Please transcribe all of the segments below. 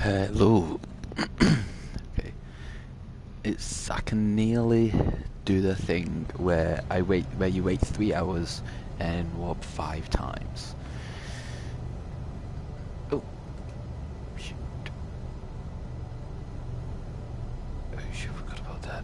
Hello. Okay. I can nearly do the thing where you wait 3 hours and warp 5 times. Oh, shoot. Oh, shoot, I forgot about that.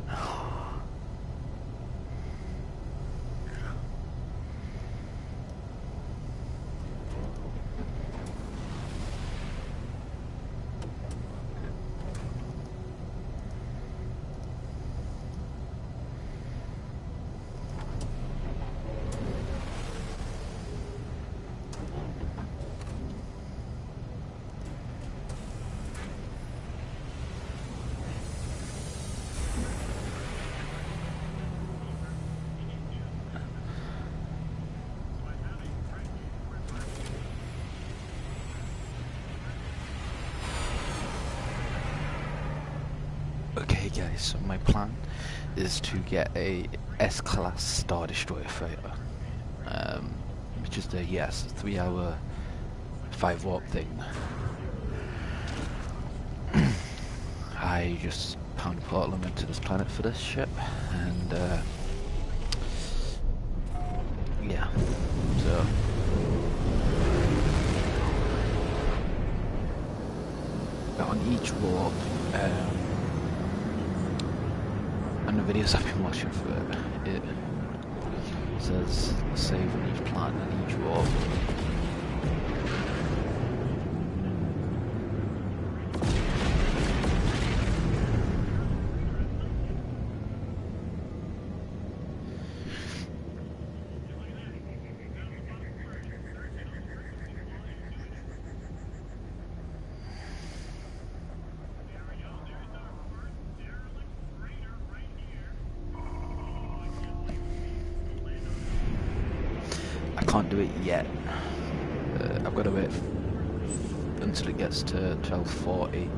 Okay guys, so my plan is to get a S-Class Star Destroyer freighter. Which is the 3 hour 5 warp thing. I just pound a portal into this planet for this ship, and yeah, so on each warp, and the videos I've been watching for it says save on each planet and each warp. I can't do it yet. I've got to wait until it gets to 12:40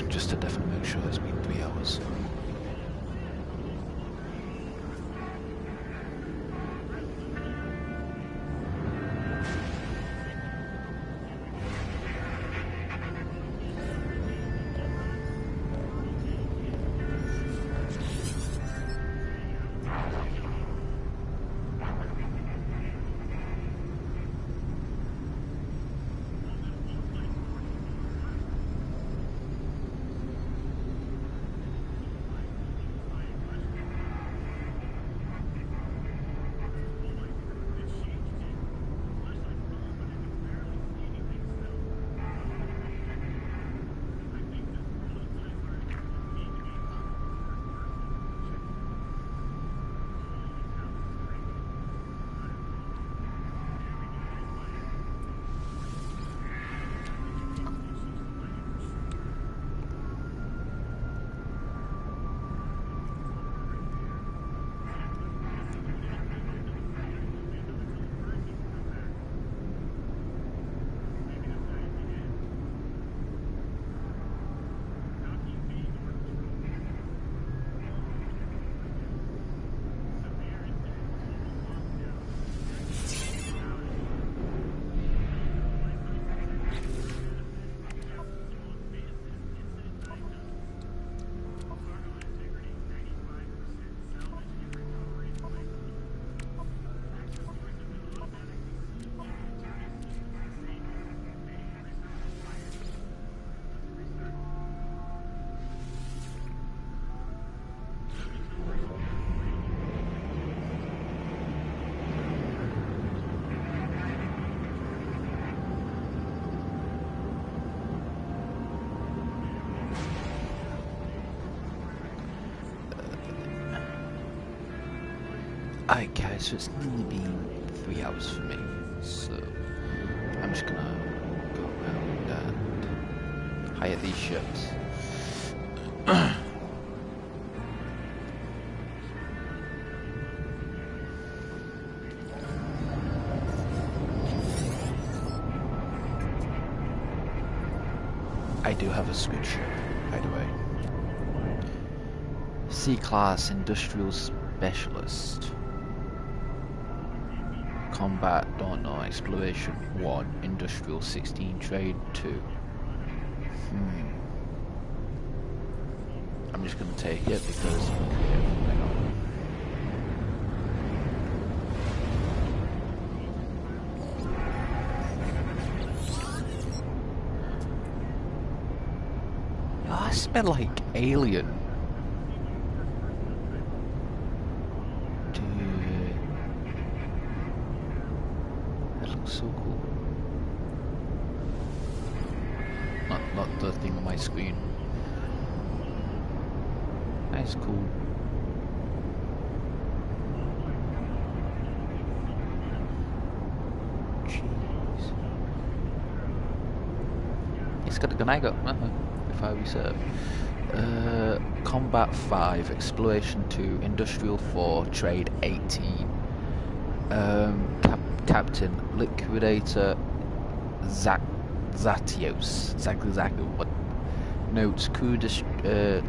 just to definitely make sure it's been 3 hours. Alright guys, so it's nearly been 3 hours for me, so I'm just gonna go around and hire these ships. I do have a squid ship, by the way. C-Class Industrial Specialist. Combat, don't know, Exploration 1, Industrial 16, Trade 2. I'm just gonna take it because. Hang on. Oh, I smell like alien. Dude, that looks so cool. Not the thing on my screen. That's cool. Jeez. It's got a gun I got. If I reserve. Combat 5, Exploration 2, Industrial 4, Trade 18. Captain, Liquidator Zatios. Exactly what? Notes, crew destroys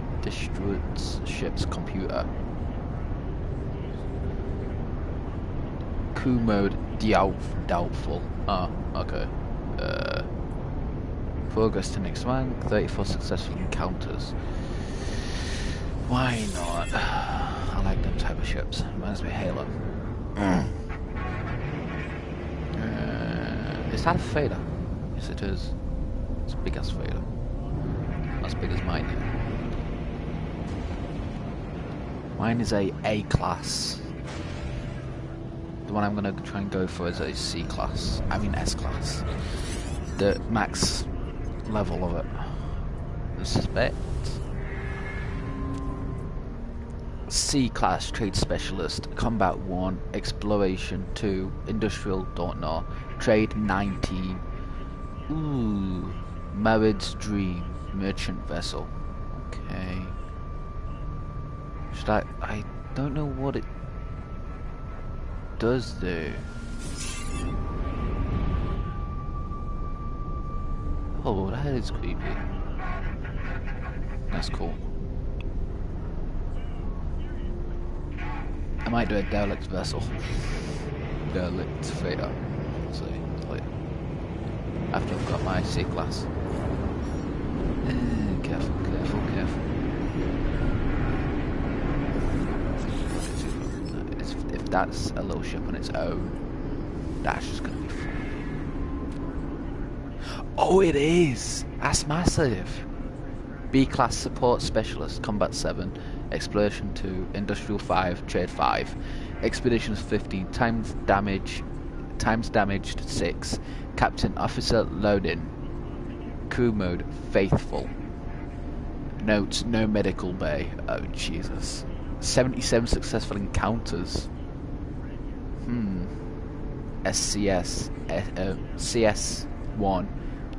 ship's computer. Crew mode doubtful. Ah, okay. Progress to next rank, 34 successful encounters. Why not? I like them type of ships. Reminds me of Halo. Is that a freighter? Yes it is. It's a big ass freighter. Not as big as mine yet. Mine is a A-class. The one I'm gonna try and go for is a C-class. I mean S-class. The max level of it. Respect. C-class Trade Specialist, Combat 1, Exploration 2, Industrial, don't know, Trade 19. Ooh, Marriage Dream, Merchant Vessel. Okay. Should I don't know what it does though. Oh, that is creepy. That's cool. I might do a derelict vessel. Derelict freighter. See, later. After I've got my C-class. Careful. If that's a little ship on its own, that's just gonna be fun. Oh, it is! That's massive! B-class Support Specialist, Combat 7, Exploration 2, Industrial 5, Trade 5, Expeditions 15, times damaged 6, Captain Officer Loading, Crew Mode Faithful. Notes, no medical bay. Oh Jesus. 77 successful encounters. SCS, CS1,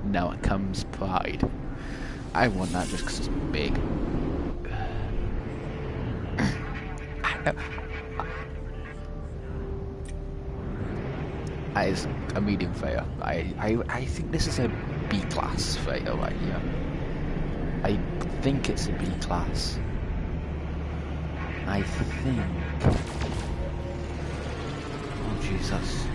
now it comes Pride. I want that just because it's big. That is a medium freighter. I think this is a B-class freighter right here. I think it's a B-class. I think. Oh Jesus.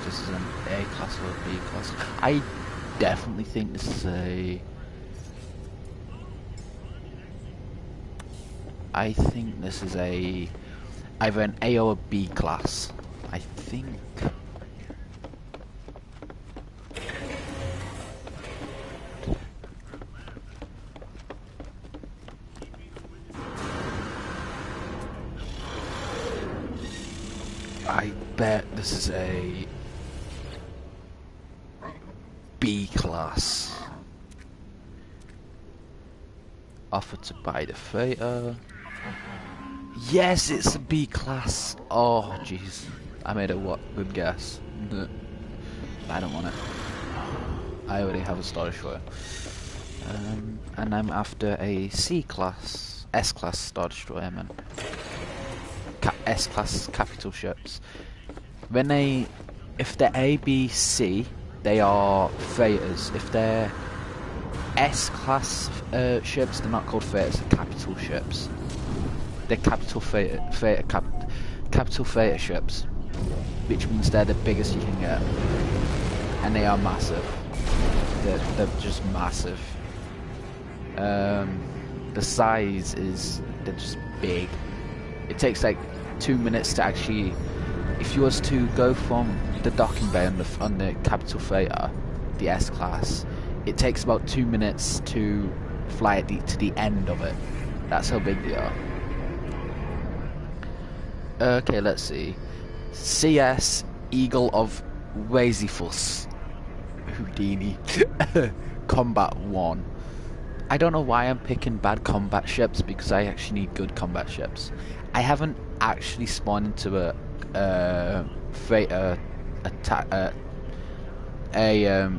This is an A class or a B class. I definitely think this is a. I think this is a either an A or a B class. I think. I bet this is a B class. Offered to buy the freighter. Yes, it's a B class. Oh jeez, I made a good guess. I don't want it. I already have a Star Destroyer. And I'm after a C class, S class Star Destroyer, man. S class capital ships. When they if they're A, B, C, they are freighters. If they're S-class ships, they're not called freighters, they're capital ships. They're capital freighter ships, which means they're the biggest you can get, and they are massive. They're just massive. The size is, they're just big. It takes like 2 minutes to actually, if you was to go from the docking bay on the capital freighter, the S-class, it takes about 2 minutes to fly to the end of it. That's how big they are. Okay, let's see. CS Eagle of Wazyfuss Houdini Combat 1. I don't know why I'm picking bad combat ships, because I actually need good combat ships. I haven't actually spawned into a freighter attack. I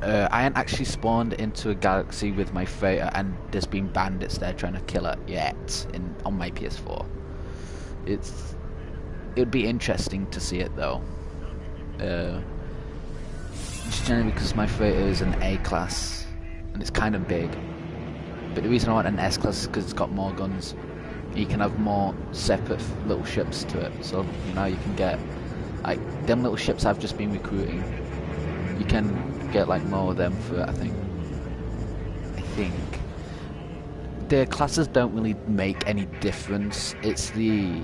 ain't actually spawned into a galaxy with my freighter, and there's been bandits there trying to kill it yet on my PS4. It'd be interesting to see it though. Just generally because my freighter is an A class and it's kind of big. But the reason I want an S class is because it's got more guns. You can have more separate little ships to it. So you know, you can get like them little ships I've just been recruiting. You can get like more of them for it, I think. The classes don't really make any difference. It's the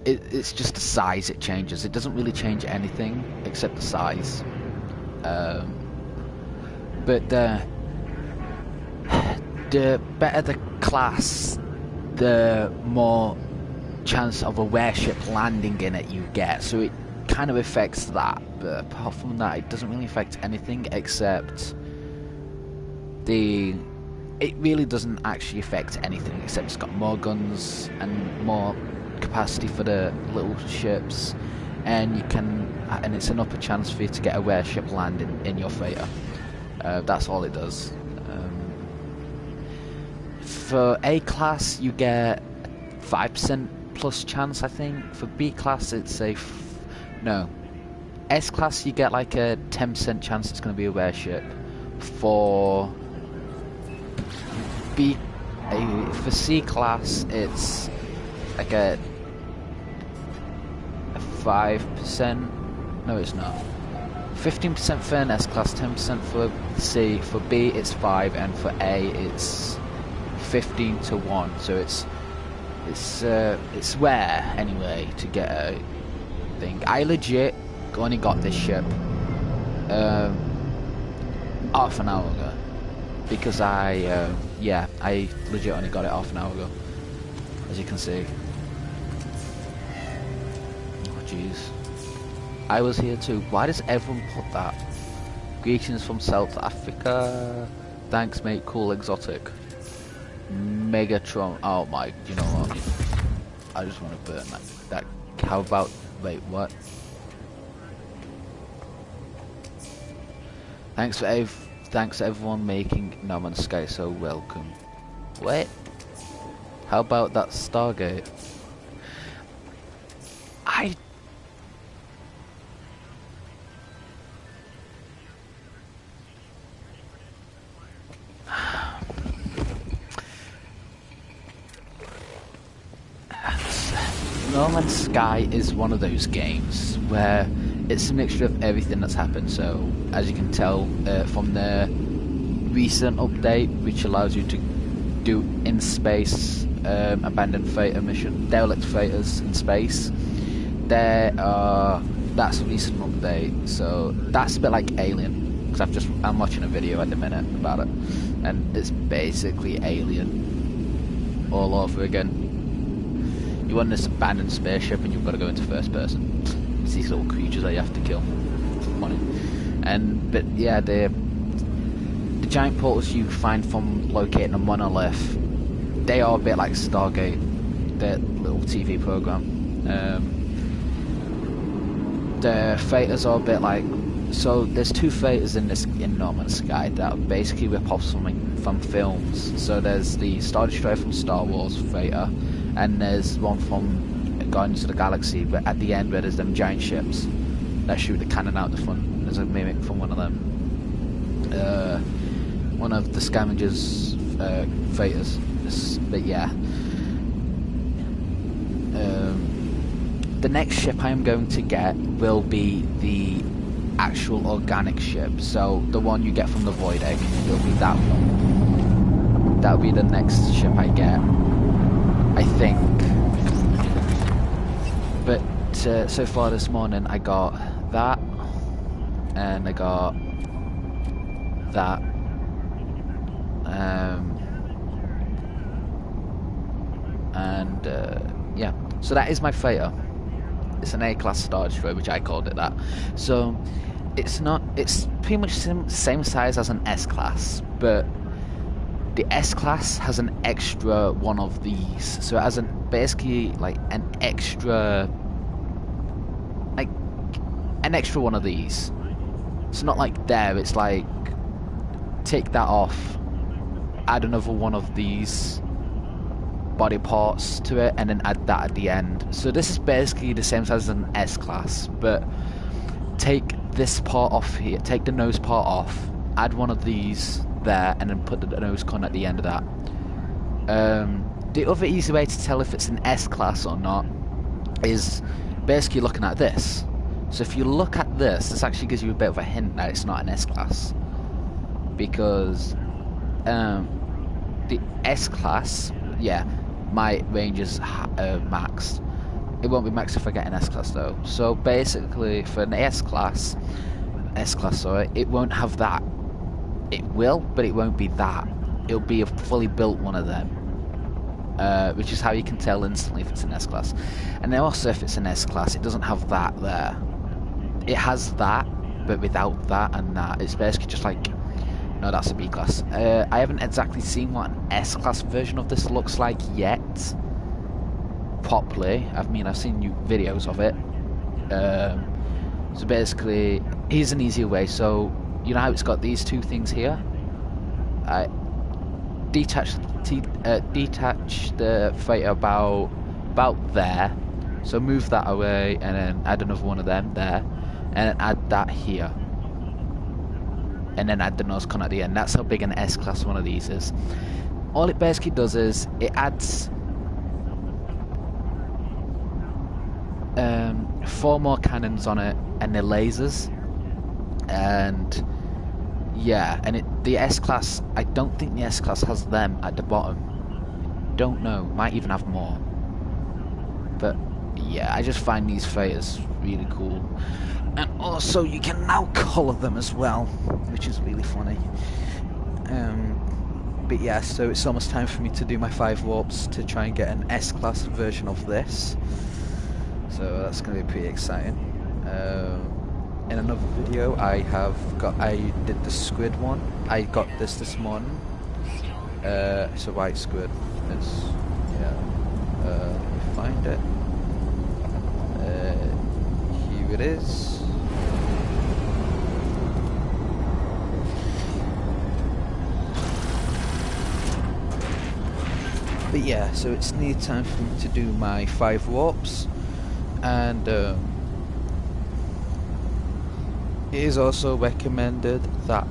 it's just the size it changes. It doesn't really change anything except the size. But the better the class, the more chance of a warship landing in it you get. So it kind of affects that. But apart from that, it doesn't really affect anything except it really doesn't actually affect anything except it's got more guns and more capacity for the little ships, and it's an upper chance for you to get a warship landing in your freighter. That's all it does. For A class you get 5% plus chance, I think. For B class it's no. S class you get like a 10% chance it's going to be a warship. For C class it's like a 5%. No, it's not. 15% for an S class, 10% for C. For B it's 5, and for A it's 15 to 1. So it's rare anyway to get a thing. I legit only got this ship half an hour ago, because I legit only got it half an hour ago, as you can see. Oh jeez, I was here too. Why does everyone put that? Greetings from South Africa. Thanks mate, cool exotic. Megatron. Oh my, you know what? I just want to burn that. How about, wait, what? Thanks for everyone making No Man's Sky so welcome. What? How about that Stargate? No Man's Sky is one of those games where it's a mixture of everything that's happened. So, as you can tell from the recent update, which allows you to do in-space abandoned freighter mission, derelict freighters in space, that's a recent update. So that's a bit like Alien, because I'm watching a video at the minute about it, and it's basically Alien all over again. You want this abandoned spaceship and you've got to go into first person. It's these little creatures that you have to kill. Funny. But yeah, the giant portals you find from locating a monolith, they are a bit like Stargate, their little TV program. The freighters are a bit like, so there's two freighters in No Man's Sky that are basically rip-offs from films. So there's the Star Destroyer from Star Wars freighter, and there's one from Guardians of the Galaxy, but at the end where there's them giant ships that shoot the cannon out the front. There's a mimic from one of them. One of the scavengers fighters. But yeah. The next ship I am going to get will be the actual organic ship. So the one you get from the Void Egg, it'll be that one. That'll be the next ship I get, I think. But so far this morning I got that, and I got that. Yeah, so that is my fighter. It's an A-class Star Destroyer, which I called it that. So it's pretty much same size as an S-class, but the S-class has an extra one of these. So it has basically like an extra one of these. It's not like there, it's like take that off, add another one of these body parts to it, and then add that at the end. So this is basically the same size as an S-class, but take this part off here, take the nose part off, add one of these there, and then put the nose cone at the end of that. The other easy way to tell if it's an S-class or not is basically looking at this. So if you look at this actually gives you a bit of a hint that it's not an S-class, because the S-class, yeah, my range is maxed. It won't be maxed if I get an S-class though. So basically for an S-class, sorry, it won't have that. It will, but it won't be that. It'll be a fully built one of them, which is how you can tell instantly if it's an S-class. And then also if it's an S-class, it doesn't have that there. It has that, but without that and that. It's basically just like, no, that's a B-class. I haven't exactly seen what an S-class version of this looks like yet, properly. I mean, I've seen new videos of it. So basically, here's an easier way. So, you know how it's got these two things here? Detach the fighter about there. So move that away, and then add another one of them there, and then add that here. And then add the nose cone at the end. That's how big an S-class one of these is. All it basically does is it adds 4 more cannons on it, and the lasers, and yeah, and the S-class, I don't think the S-class has them at the bottom. Don't know, might even have more. But yeah, I just find these fighters really cool. And also you can now colour them as well, which is really funny. But yeah, so it's almost time for me to do my 5 warps to try and get an S-class version of this. So that's going to be pretty exciting. In another video I did the squid one. I got this morning. It's a white squid. It's, yeah, let me find it. Here it is. But yeah, so it's near time for me to do my 5 warps, and it is also recommended that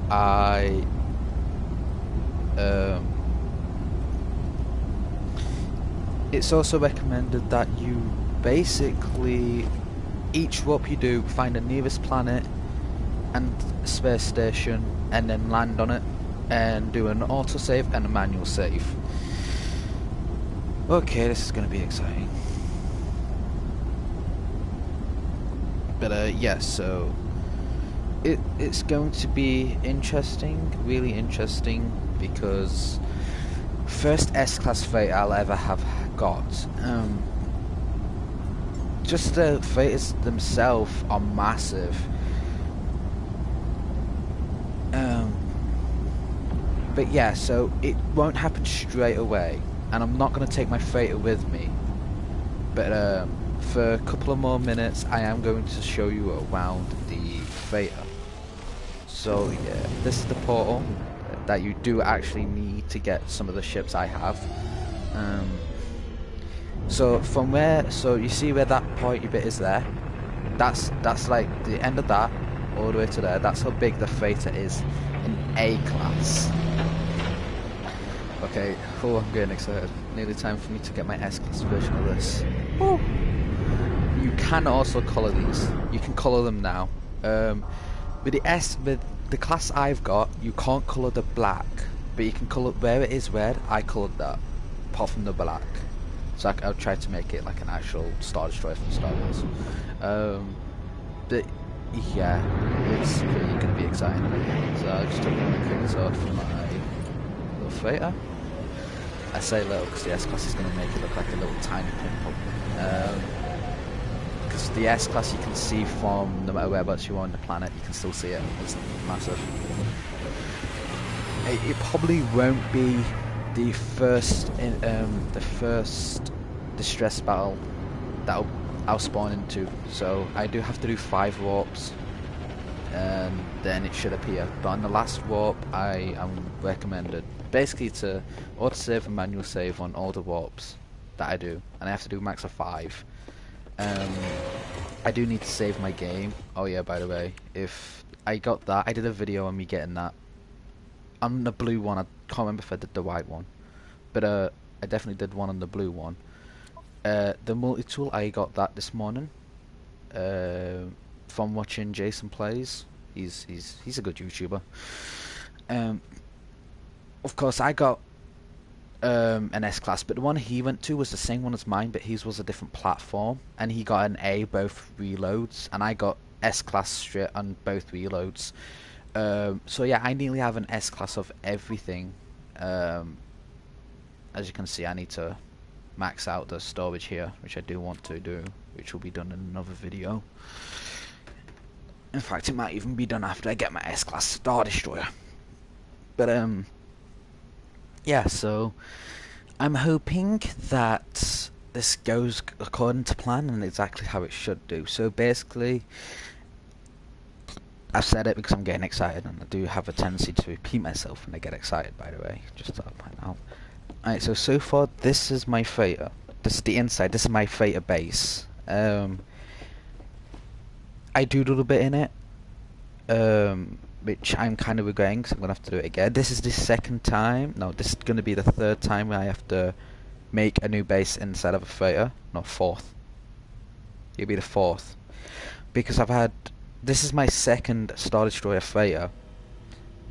it's also recommended that you basically, each warp you do, find the nearest planet and space station, and then land on it and do an autosave and a manual save. Okay, this is going to be exciting. But yeah, so it's going to be interesting, really interesting, because first S-class fighter I'll ever have got. Just the fighters themselves are massive. But yeah, so it won't happen straight away, and I'm not going to take my fighter with me. But for a couple of more minutes, I am going to show you around the fighter. So yeah, this is the portal that you do actually need to get some of the ships I have. So from where, so you see where that pointy bit is there? That's like the end of that, all the way to there. That's how big the freighter is in A class. Okay, oh, I'm getting excited. Nearly time for me to get my S-Class version of this. Woo. You can also colour these. You can colour them now. With the class I've got, you can't colour the black, but you can colour where it is red. I coloured that, apart from the black. So I'll try to make it like an actual Star Destroyer from Star Wars. But yeah, it's really going to be exciting. So I just took a quick sword for my little freighter. I say little because the S-Class is going to make it look like a little tiny pimple. Because the S-Class you can see from no matter whereabouts you are on the planet, you can still see it. It's massive. It probably won't be the first distress battle that I'll spawn into. So I do have to do 5 warps, and then it should appear. But on the last warp, I am recommended basically to autosave and manual save on all the warps that I do, and I have to do max of 5. I do need to save my game. Oh yeah, by the way, if I got that, I did a video on me getting that. On the blue one, I can't remember if I did the white one, but I definitely did one on the blue one. The multi-tool, I got that this morning from watching Jason Plays. He's a good YouTuber. Of course, I got an S-Class, but the one he went to was the same one as mine, but his was a different platform, and he got an A both reloads, and I got S-Class straight on both reloads. So yeah, I nearly have an S-Class of everything. As you can see, I need to max out the storage here, which I do want to do, which will be done in another video. In fact, it might even be done after I get my S-Class Star Destroyer. But yeah, so I'm hoping that this goes according to plan and exactly how it should do. So basically, I've said it because I'm getting excited, and I do have a tendency to repeat myself when I get excited, by the way, just to point out. Alright, so far, this is my freighter. This is the inside, this is my freighter base. I doodled a bit in it, which I'm kind of regretting because I'm going to have to do it again. This is the second time, no, this is going to be the third time where I have to make a new base inside of a freighter. No, fourth. It'll be the fourth. Because this is my second Star Destroyer freighter.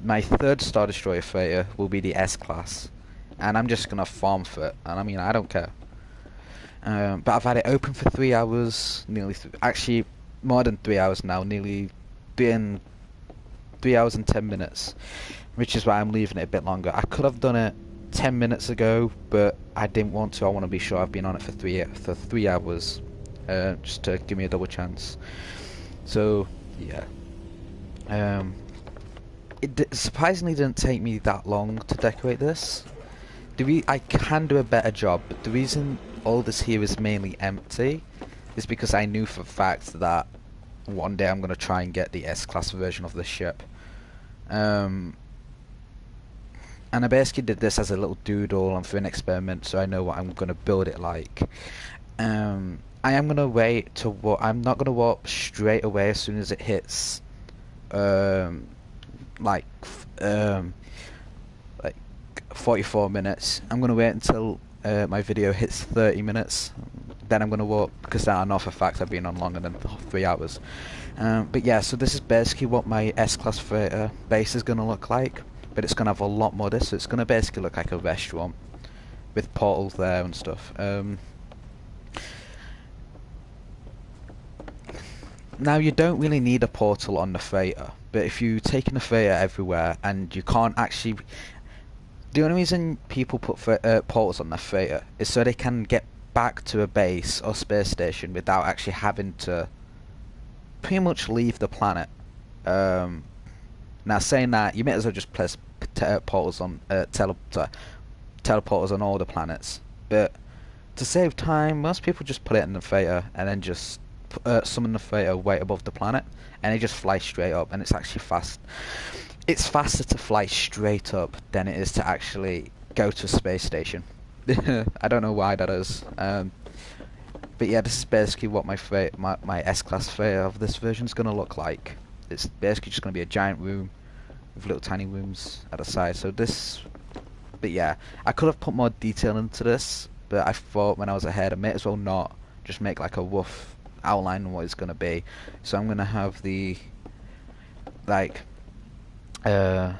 My third Star Destroyer freighter will be the S-Class. And I'm just going to farm for it. And I mean, I don't care. But I've had it open for 3 hours. Actually, more than 3 hours now. Nearly been 3 hours and 10 minutes. Which is why I'm leaving it a bit longer. I could have done it 10 minutes ago, but I didn't want to. I want to be sure I've been on it for 3 hours. Just to give me a double chance. So, yeah. It surprisingly didn't take me that long to decorate this. I can do a better job, but the reason all this here is mainly empty is because I knew for a fact that one day I'm going to try and get the S-Class version of the ship. And I basically did this as a little doodle and for an experiment, so I know what I'm going to build it like. I am going to wait to warp. I'm not going to warp straight away as soon as it hits like 44 minutes. I'm going to wait until my video hits 30 minutes. Then I'm going to warp, because I know for a fact I've been on longer than 3 hours. But yeah, so this is basically what my S-Class freighter base is going to look like. But it's going to have a lot more of this, so it's going to basically look like a restaurant with portals there and stuff. Now, you don't really need a portal on the freighter, but if you're taking the freighter everywhere and you can't actually... The only reason people put portals on their freighter is so they can get back to a base or space station without actually having to pretty much leave the planet. Now, saying that, you may as well just place portals on teleporters on all the planets, but to save time, most people just put it in the freighter and then just summon the freighter way above the planet, and it just flies straight up, and it's actually fast. It's faster to fly straight up than it is to actually go to a space station. I don't know why that is. But yeah, this is basically what my S-Class freighter of this version is going to look like. It's basically just going to be a giant room with little tiny rooms at the side. So this, but yeah, I could have put more detail into this, but I thought when I was ahead, I may as well not just make like a rough outline of what it's going to be. So I'm going to have the, like, you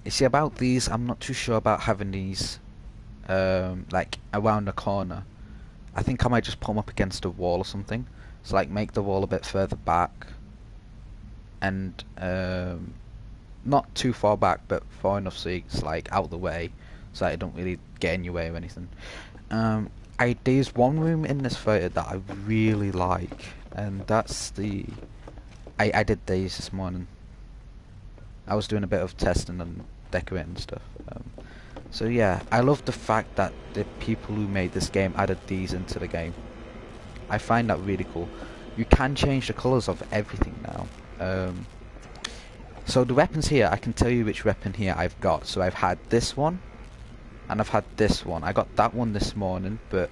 see about these, I'm not too sure about having these, like around the corner. I think I might just put them up against a wall or something. So like make the wall a bit further back, and not too far back, but far enough so it's like out of the way, so that it don't really get in your way or anything. There's one room in this photo that I really like, and that's the. I did these this morning. I was doing a bit of testing and decorating and stuff. So yeah, I love the fact that the people who made this game added these into the game. I find that really cool. You can change the colours of everything now. So the weapons here, I can tell you which weapon here I've got. So I've had this one, and I've had this one. I got that one this morning, but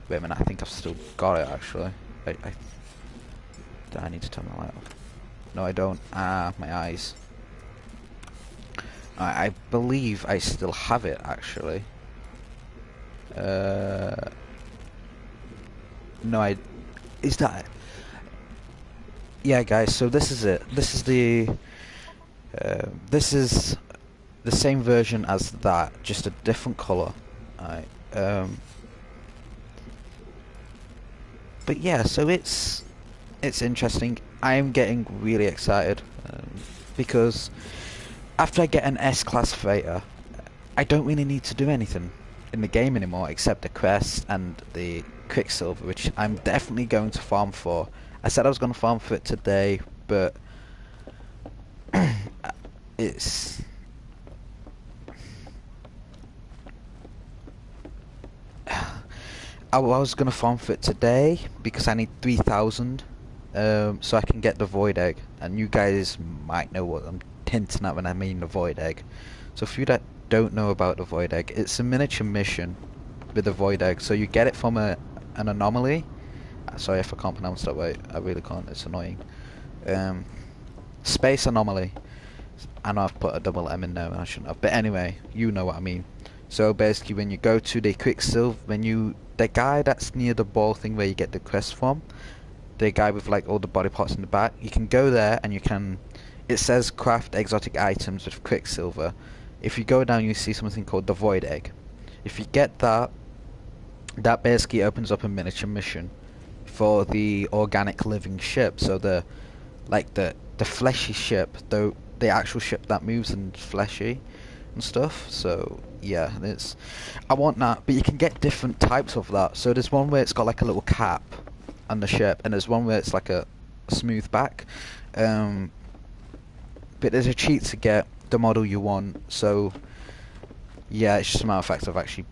wait a minute, I think I've still got it actually. Do I need to turn my light off? No, I don't. Ah, my eyes. I believe I still have it actually. No, is that? Yeah, guys. So this is it. This is the. This is the same version as that, just a different color. Alright. But yeah, so it's interesting. I am getting really excited because after I get an S-Class freighter, I don't really need to do anything in the game anymore except the quest and the Quicksilver, which I'm definitely going to farm for. I said I was going to farm for it today, but it's I was going to farm for it today because I need 3,000 so I can get the Void Egg, and you guys might know what I'm hinting at when I mean the Void Egg. So if you that don't know about the Void Egg, it's a miniature mission with the Void Egg. So you get it from an anomaly. Sorry if I can't pronounce that right, I really can't, it's annoying. Space anomaly. I know I've put a double M in there and I shouldn't have, but anyway, you know what I mean. So basically when you go to the Quicksilver, the guy that's near the ball thing where you get the quest from, the guy with like all the body parts in the back, you can go there and you can, it says craft exotic items with Quicksilver. If you go down you see something called the Void Egg. If you get that, that basically opens up a miniature mission for the organic living ship. So the fleshy ship, though the actual ship that moves and fleshy and stuff. So yeah, I want that, but you can get different types of that. So there's one where it's got like a little cap on the ship, and there's one where it's like a smooth back. But there's a cheat to get the model you want. So yeah, it's just a matter of fact of actually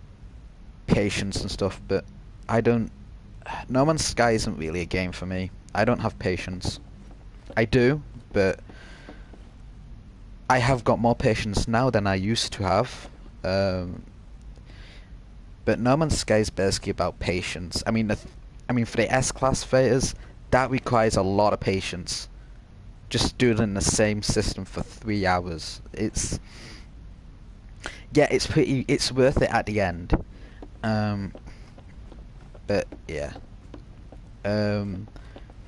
patience and stuff. But I don't. No Man's Sky isn't really a game for me. I don't have patience. I do, but I have got more patience now than I used to have. But No Man's Sky is basically about patience. I mean, for the S-Class freighters, that requires a lot of patience. Just do it in the same system for 3 hours. It's worth it at the end. But yeah.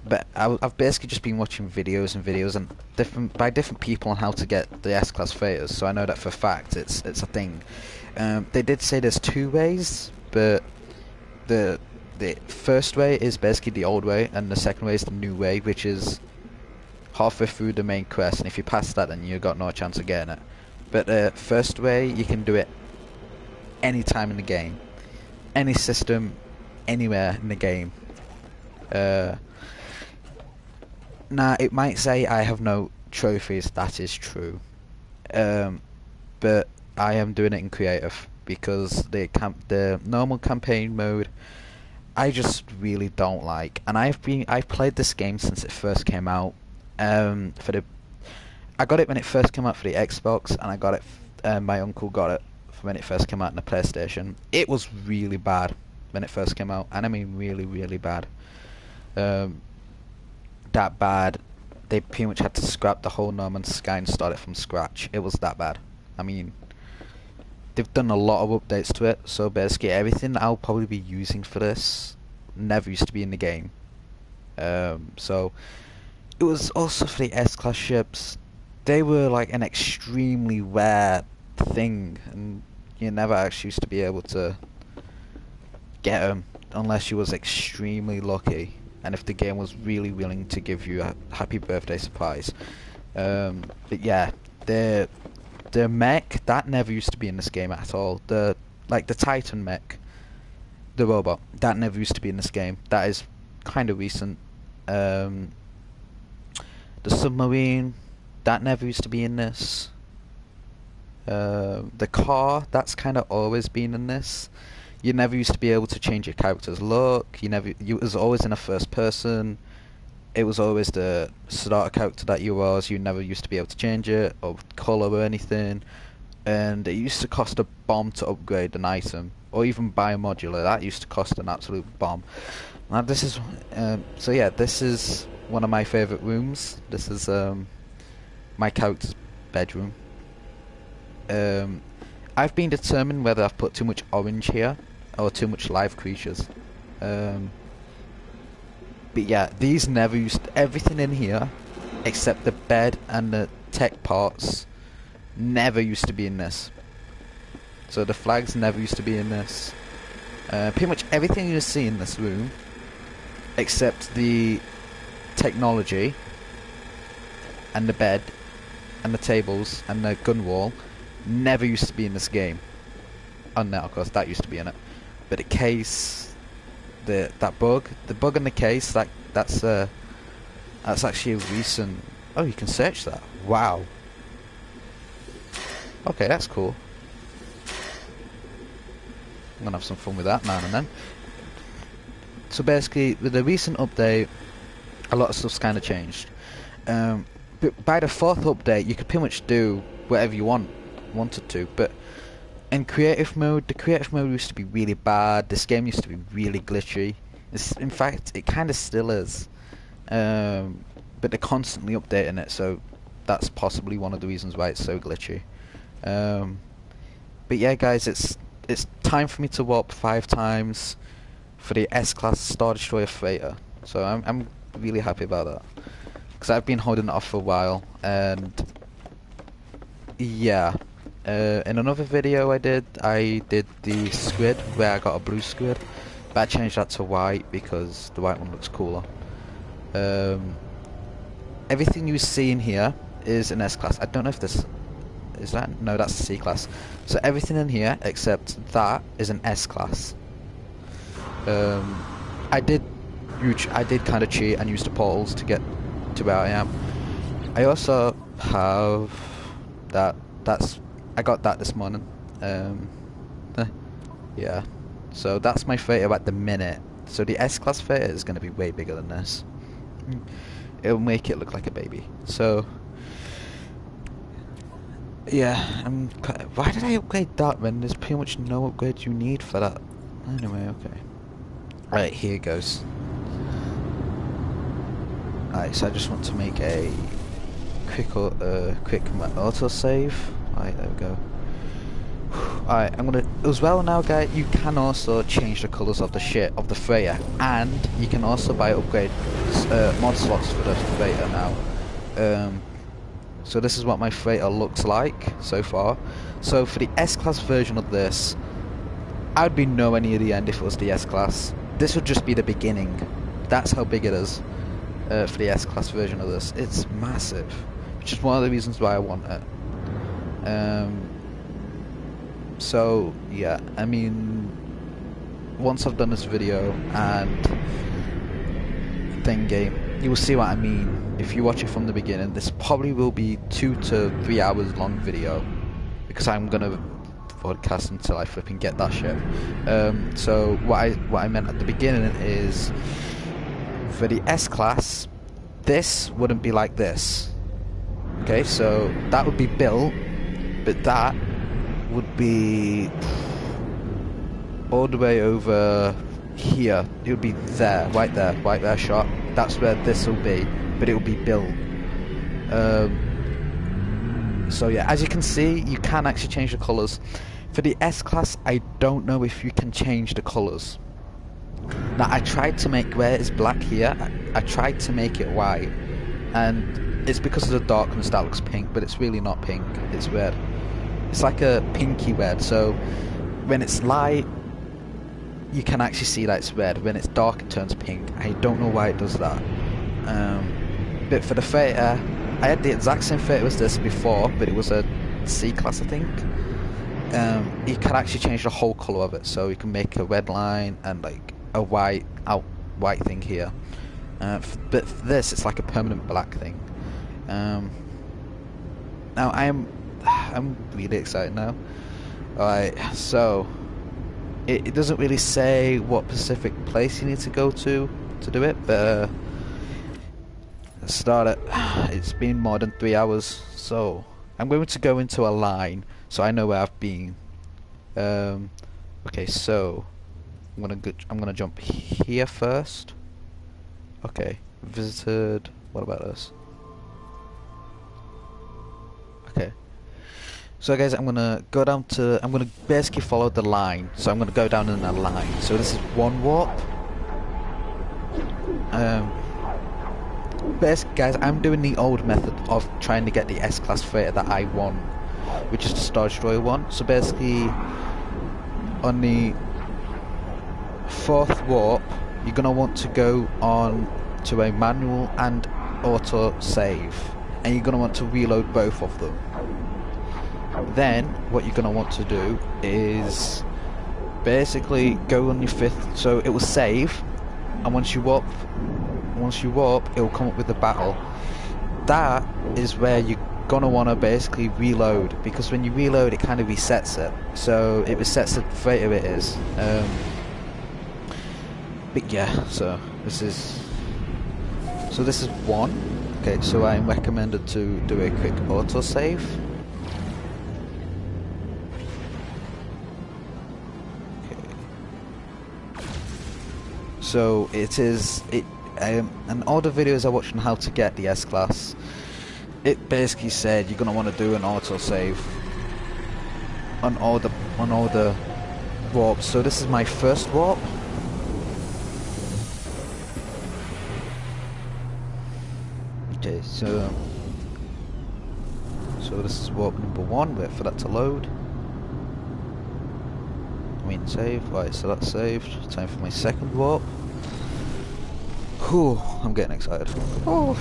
But I've basically just been watching videos and different people on how to get the S-Class freighters, so I know that for a fact it's a thing. They did say there's 2 ways, but the first way is basically the old way, and the second way is the new way, which is halfway through the main quest, and if you pass that then you've got no chance of getting it. But the first way, you can do it any time in the game, any system, anywhere in the game. Now, it might say I have no trophies, that is true. But I am doing it in creative, because the normal campaign mode, I just really don't like. And I've played this game since it first came out. I got it when it first came out for the Xbox, and I got it, my uncle got it when it first came out on the PlayStation. It was really bad. when it first came out, and I mean really, really bad. That bad. They pretty much had to scrap the whole No Man's Sky and start it from scratch. It was that bad. I mean, they've done a lot of updates to it, so basically everything I'll probably be using for this never used to be in the game. So it was also for the S-Class ships. They were like an extremely rare thing, and you never actually used to be able to get them unless you was extremely lucky, and if the game was really willing to give you a happy birthday surprise. But yeah, the mech that never used to be in this game at all. The Titan mech, the robot, that never used to be in this game. That is kind of recent. The submarine, that never used to be in this. The car, that's kind of always been in this. You never used to be able to change your character's look. You was always in a first person. It was always the starter character that you was. You never used to be able to change it or colour or anything. And it used to cost a bomb to upgrade an item, or even buy a modular. That used to cost an absolute bomb. Now this is so yeah, this is one of my favourite rooms. This is my character's bedroom. I've been determined whether I've put too much orange here or too much live creatures. But yeah, these never used everything in here except the bed and the tech parts never used to be in this. So the flags never used to be in this. Pretty much everything you see in this room except the technology and the bed and the tables and the gun wall never used to be in this game. Oh no, of course that used to be in it. But the case, the bug in the case, that's actually a recent. Oh, you can search that. Wow. Okay, that's cool. I'm gonna have some fun with that now and then. So basically, with the recent update, a lot of stuff's kind of changed. But by the 4th update, you could pretty much do whatever you wanted to. But in creative mode, the creative mode used to be really bad. This game used to be really glitchy. In fact, it kind of still is. But they're constantly updating it, so that's possibly one of the reasons why it's so glitchy. But yeah, guys, it's time for me to warp 5 times for the S-Class Star Destroyer Freighter. So I'm really happy about that, because I've been holding it off for a while. And yeah, in another video I did the squid where I got a blue squid, but I changed that to white because the white one looks cooler. Everything you see in here is an S-Class. I don't know if this is that. No, that's a C-Class. So everything in here except that is an S-Class. I did kind of cheat and use the portals to get to where I am. I also have that. I got that this morning. Yeah. So that's my freighter at the minute. So the S-Class freighter is going to be way bigger than this. It'll make it look like a baby. So yeah. Why did I upgrade that when there's pretty much no upgrade you need for that? Anyway, okay. Right, here goes. Alright, so I just want to make a quick autosave. Alright, there we go. Alright, I'm gonna as well now, guys. You can also change the colours of the freighter, and you can also buy upgrade mod slots for the freighter now. So this is what my freighter looks like so far. So for the S-Class version of this, I'd be nowhere near the end if it was the S-Class. This would just be the beginning. That's how big it is for the S-Class version of this. It's massive, which is one of the reasons why I want it. So yeah, I mean, once I've done this video and game, you will see what I mean. If you watch it from the beginning, this probably will be 2 to 3 hours long video, because I'm gonna podcast until I flipping get that shit. So what I meant at the beginning is, for the S-Class, this wouldn't be like this. Okay, so that would be built, but that would be all the way over here. It would be there, right there shot. That's where this will be, but it will be built. So yeah, as you can see, you can actually change the colours. For the S-Class, I don't know if you can change the colours. Now, I tried to make where it's black here, I tried to make it white, and it's because of the darkness that looks pink, but it's really not pink, it's red. It's like a pinky red, so when it's light, you can actually see that it's red. When it's dark, it turns pink. I don't know why it does that. But for the Theta, I had the exact same Theta as this before, but it was a C-Class, I think. You can actually change the whole colour of it, so you can make a red line and like a white thing here. But for this, it's like a permanent black thing. Now I'm really excited now. Alright, so it doesn't really say what specific place you need to go to do it, but let's start it. It's been more than 3 hours, so I'm going to go into a line so I know where I've been. Okay, so I'm gonna jump here first. Okay, visited. What about this? Okay. So guys, I'm gonna go down to. I'm gonna basically follow the line. So I'm gonna go down in a line. So this is one warp. Basically, guys, I'm doing the old method of trying to get the S-Class Theta that I want, which is the Star Destroyer one. So basically, on the 4th warp, you're gonna want to go on to a manual and auto save, and you're gonna want to reload both of them. Then what you're gonna want to do is basically go on your 5th. So it will save, and once you warp, it will come up with the battle. That is where you're gonna want to basically reload, because when you reload, it kind of resets it. So it resets the Theta it is. But yeah, so this is one. Okay, so I'm recommended to do a quick auto save. So and all the videos I watched on how to get the S-Class, it basically said you're gonna want to do an auto save on all the warps. So this is my 1st warp. Okay, so this is warp number 1. Wait for that to load. Save. Right, so that's saved. Time for my 2nd warp. Whew, I'm getting excited. Oh.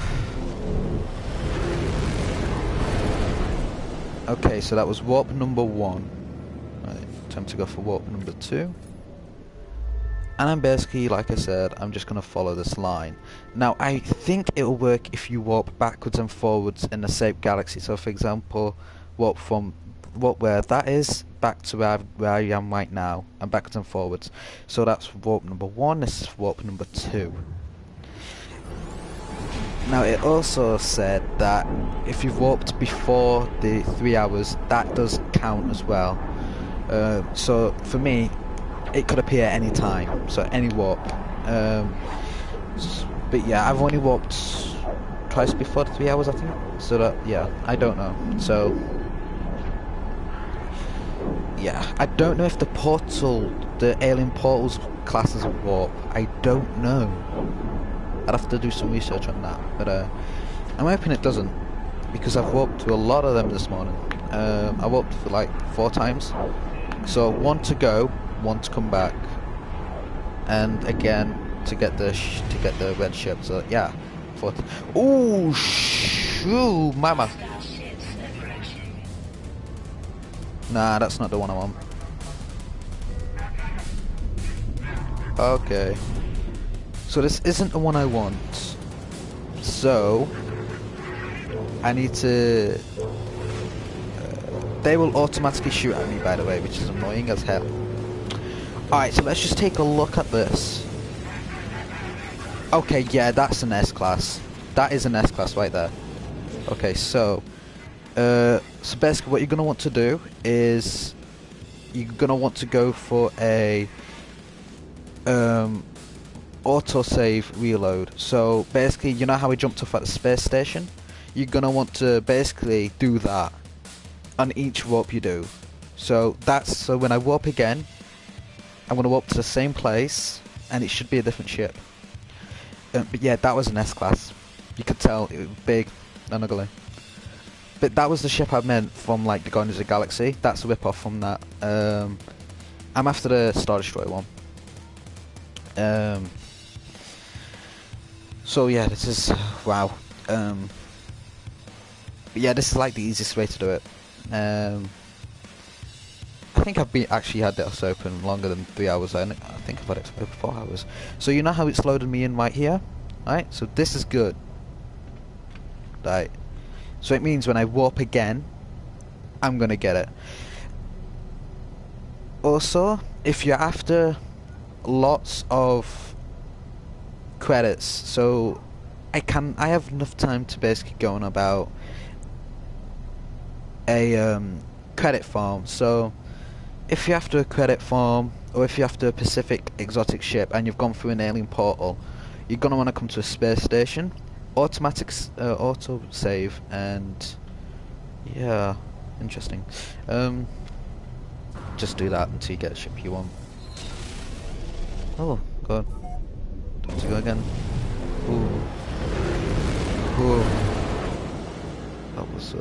Okay, so that was warp number 1. Right, time to go for warp number 2. And I'm basically, like I said, I'm just going to follow this line. Now, I think it'll work if you warp backwards and forwards in the same galaxy. So, for example, warp from where that is back to where I am right now, and backwards and forwards. So that's warp number 1, this is warp number 2. Now it also said that if you've warped before the 3 hours, that does count as well. So for me, it could appear any time, so any warp. But yeah, I've only warped twice before the 3 hours, I think. So that, yeah, I don't know. So yeah, I don't know if the alien portals class as a warp. I don't know. I'd have to do some research on that, but I'm hoping it doesn't, because I've warped to a lot of them this morning. I warped for like 4 times, so 1 to go, 1 to come back, and again to get the red ship. So yeah, 4. Ooh, shoo, mama. Nah, that's not the one I want. Okay. So this isn't the one I want. So I need to... they will automatically shoot at me, by the way, which is annoying as hell. Alright, so let's just take a look at this. Okay, yeah, that's an S-Class. That is an S-Class right there. Okay, so basically what you're going to want to do is you're gonna want to go for a autosave reload. So basically, you know how we jumped off at the space station? You're gonna want to basically do that on each warp you do. So when I warp again, I'm gonna warp to the same place, and it should be a different ship. But yeah, that was an S-Class. You could tell it was big and ugly. But that was the ship I meant from like the Guardians of the Galaxy. That's a rip-off from that. I'm after the Star Destroyer one. So yeah, this is wow. But yeah, this is like the easiest way to do it. I think I've actually had this open longer than 3 hours. I think I've had it open 4 hours. So you know how it's loaded me in right here, right? So this is good, right? So it means when I warp again, I'm gonna get it. Also, if you're after lots of credits, so I have enough time to basically go on about a credit farm. So if you're after a credit farm, or if you're after a Pacific exotic ship and you've gone through an alien portal, you're gonna want to come to a space station, automatic auto save, and yeah, interesting. Just do that until you get a ship you want. Oh god, time to go again. Ooh. Ooh. That was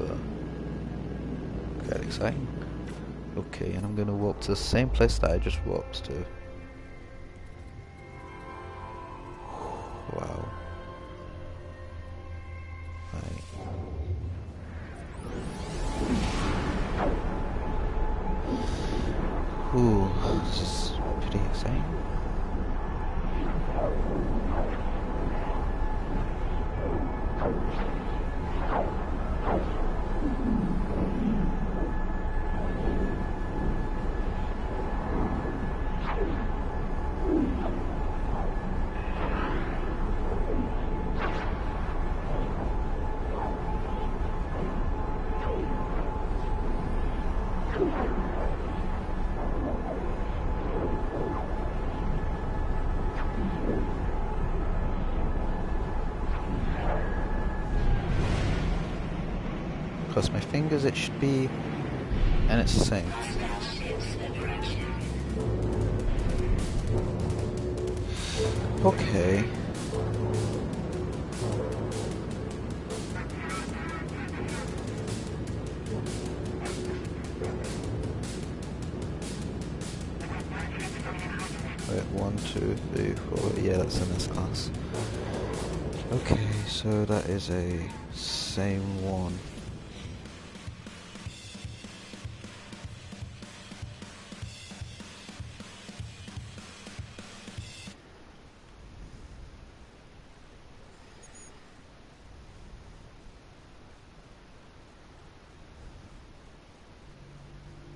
quite exciting. Okay, and I'm gonna walk to the same place that I just walked to. Wow. Right. Ooh, this is pretty exciting. Cross my fingers, it should be, and it's the same. Okay. Wait, 1, 2, 3, 4. Yeah, that's an S-Class. Okay, so that is a same one.